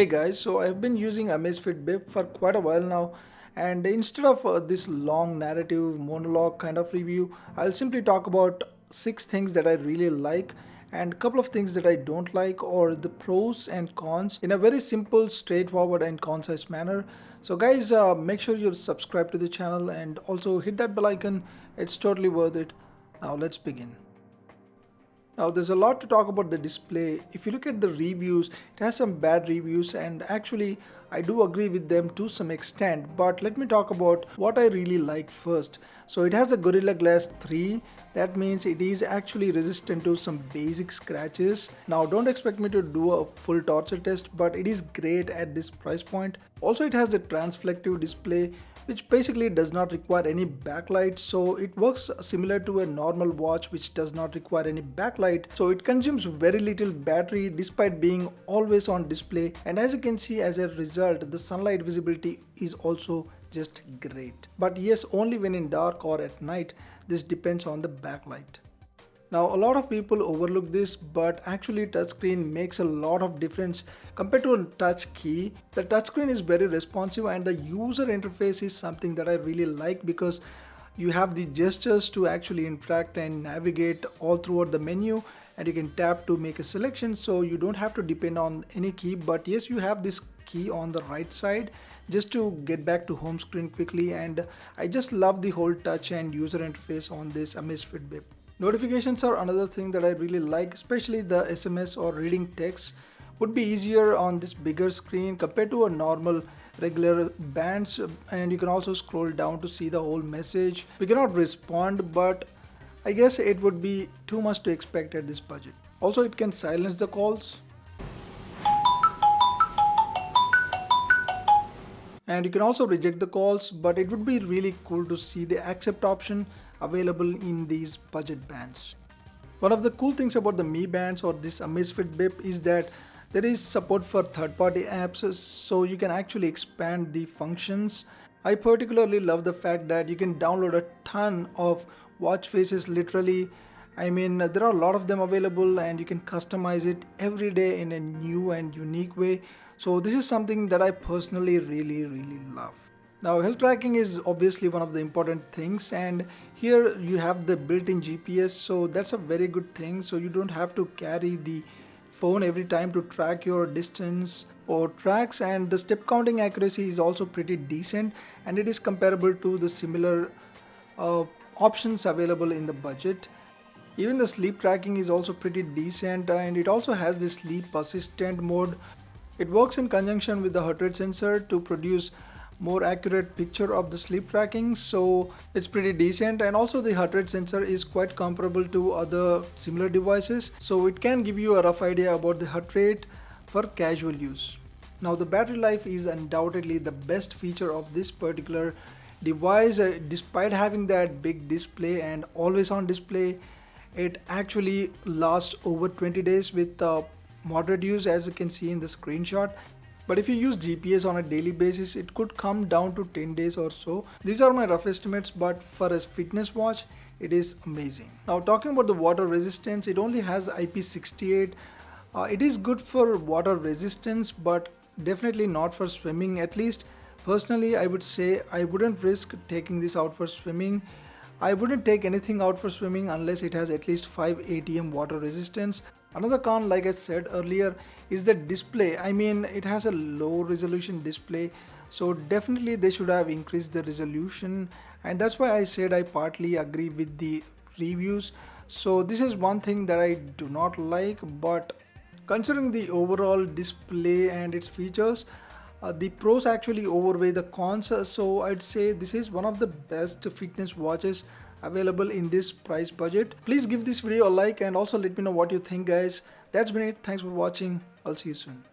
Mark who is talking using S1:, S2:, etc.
S1: Hey guys, so I've been using Amazfit BIP for quite a while now, and instead of this long narrative monologue kind of review, I'll simply talk about 6 things that I really like and a couple of things that I don't like, or the pros and cons in a very simple, straightforward and concise manner. So guys, make sure you subscribe to the channel and also hit that bell icon. It's totally worth it. Now let's begin. Now there's a lot to talk about the display. If you look at the reviews, it has some bad reviews, and actually I do agree with them to some extent, but let me talk about what I really like first. So it has a Gorilla Glass 3. That means it is actually resistant to some basic scratches. Now don't expect me to do a full torture test, but it is great at this price point. Also it has a transflective display, which basically does not require any backlight, so it works similar to a normal watch which does not require any backlight. So it consumes very little battery despite being always on display, and as you can see, as a result the sunlight visibility is also just great. But yes, only when in dark or at night. This depends on the backlight. Now a lot of people overlook this, but actually touchscreen makes a lot of difference compared to a touch key. The touchscreen is very responsive, and the user interface is something that I really like because you have the gestures to actually interact and navigate all throughout the menu, and you can tap to make a selection, so you don't have to depend on any key. But yes, you have this key on the right side just to get back to home screen quickly, and I just love the whole touch and user interface on this Amazfit BIP. Notifications are another thing that I really like, especially the SMS or reading text would be easier on this bigger screen compared to a normal regular bands, and you can also scroll down to see the whole message. We cannot respond, but I guess it would be too much to expect at this budget. Also it can silence the calls, and you can also reject the calls, but it would be really cool to see the accept option available in these budget bands. One of the cool things about the Mi bands or this Amazfit BIP is that there is support for third-party apps, so you can actually expand the functions. I particularly love the fact that you can download a ton of watch faces literally. I mean, there are a lot of them available, and you can customize it every day in a new and unique way. So this is something that I personally really love. Now health tracking is obviously one of the important things, and here you have the built-in GPS, so that's a very good thing. So you don't have to carry the phone every time to track your distance or tracks, and the step counting accuracy is also pretty decent, and it is comparable to the similar options available in the budget. Even the sleep tracking is also pretty decent, and it also has the sleep assistant mode. It works in conjunction with the heart rate sensor to produce more accurate picture of the sleep tracking, so it's pretty decent. And also the heart rate sensor is quite comparable to other similar devices, so it can give you a rough idea about the heart rate for casual use. Now the battery life is undoubtedly the best feature of this particular device. Despite having that big display and always on display, it actually lasts over 20 days with moderate use, as you can see in the screenshot. But if you use GPS on a daily basis, it could come down to 10 days or so. These are my rough estimates, but for a fitness watch, it is amazing. Now talking about the water resistance, it only has IP68. It is good for water resistance, but definitely not for swimming. At least personally, I would say I wouldn't risk taking this out for swimming. I wouldn't take anything out for swimming unless it has at least 5 ATM water resistance. Another con, like I said earlier, is the display. I mean, it has a low resolution display, so definitely they should have increased the resolution, and that's why I said I partly agree with the reviews. So this is one thing that I do not like, but considering the overall display and its features, the pros actually outweigh the cons, so I'd say this is one of the best fitness watches available in this price budget. Please give this video a like and also let me know what you think, guys. That's been it. Thanks for watching. I'll see you soon.